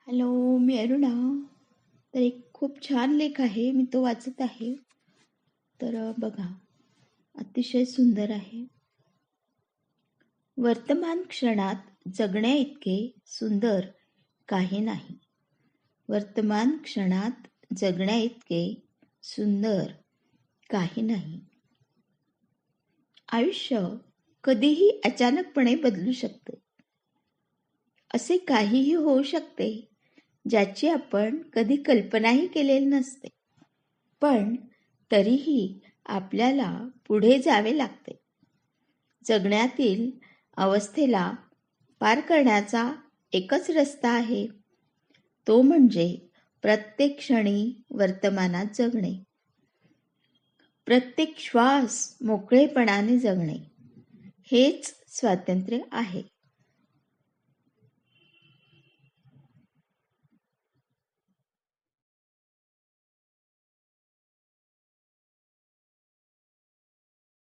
Hello, मी अरुणा. तर एक खूप छान लेख आहे, मी तो वाचत आहे. तर बघा, अतिशय सुंदर आहे. वर्तमान क्षणात जगण्याइतके सुंदर काही नाही. वर्तमान क्षणात जगण्याइतके सुंदर काही नाही. आयुष्य कधीही अचानकपणे बदलू शकते. असे काहीही होऊ शकते ज्याची आपण कधी कल्पनाही केलेली नसते. पण तरीही आपल्याला पुढे जावे लागते. जगण्यातील अवस्थेला पार करण्याचा एकच रस्ता आहे, तो म्हणजे प्रत्येक क्षणी वर्तमानात जगणे. प्रत्येक श्वास मोकळेपणाने जगणे हेच स्वातंत्र्य आहे.